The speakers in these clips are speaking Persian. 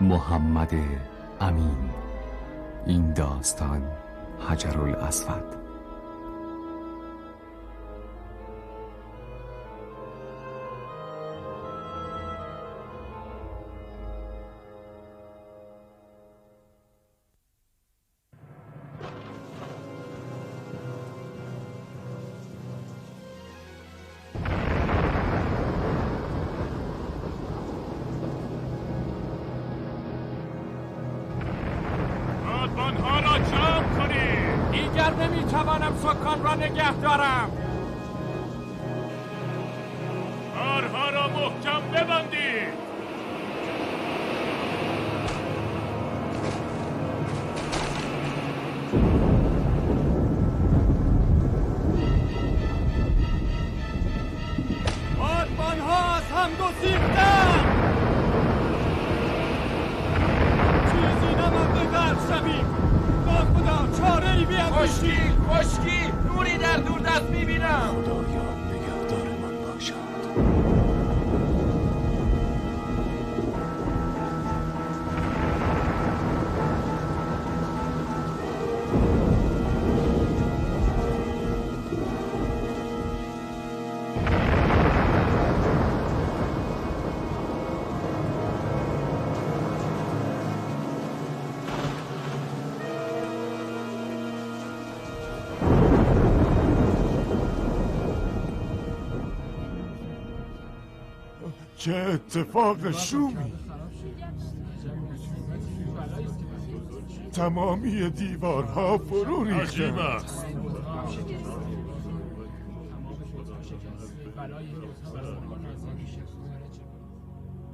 محمد امین. این داستان حجرالاسود. آنها را جمع کنید. دیگر نمیتوانم سکان را نگه دارم. بارها را محکم ببندید. بادبانها از هم گسیختند. شویم. خدا چاره‌ای بیاندیشید. خشکی نوری در دور دست می‌بینم. خدایا نگهدار من باشد. چه اتفاق شومی! تمامی دیوارها فرو ریختند.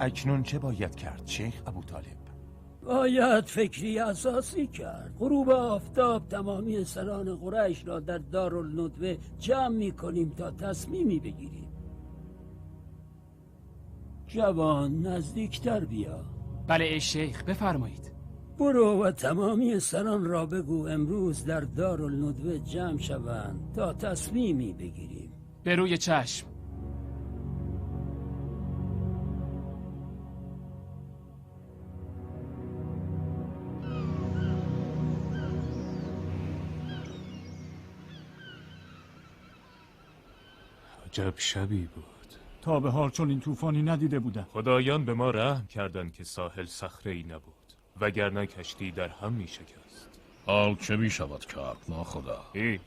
اکنون چه باید کرد شیخ ابوطالب؟ باید فکری اساسی کرد. غروب آفتاب تمامی سران قریش را در دارالندوه جمع می‌کنیم تا تصمیمی بگیریم. جوان نزدیکتر بیا. بله ای شیخ بفرمایید. برو و تمامی سران را بگو امروز در دارالندوه جمع شوند تا تصمیمی بگیریم. به روی چشم. عجب شبی بود. تا به حال چون این طوفانی ندیده بودم. خدایان به ما رحم کردند که ساحل صخره‌ای نبود، وگرنه کشتی در هم می شکست. حال چه می شود کرد ناخدا؟ هیچ.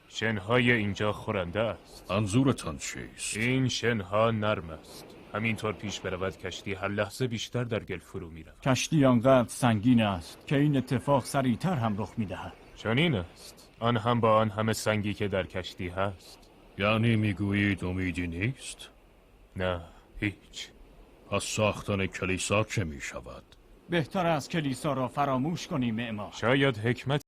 شنهای اینجا خورنده است. منظورتان چیست؟ این شنها نرم است. همینطور پیش برود کشتی هر لحظه بیشتر در گل فرو می رود. کشتی آنقدر سنگین است که این اتفاق سریعتر هم رخ می دهد. چنین است. آن هم با آن همه سنگی که در کشتی هست. یعنی میگویید امیدی نیست؟ نه، هیچ. پس ساختن کلیسا چه می شود؟ بهتر از کلیسا را فراموش کنیم معمار. شاید حکمت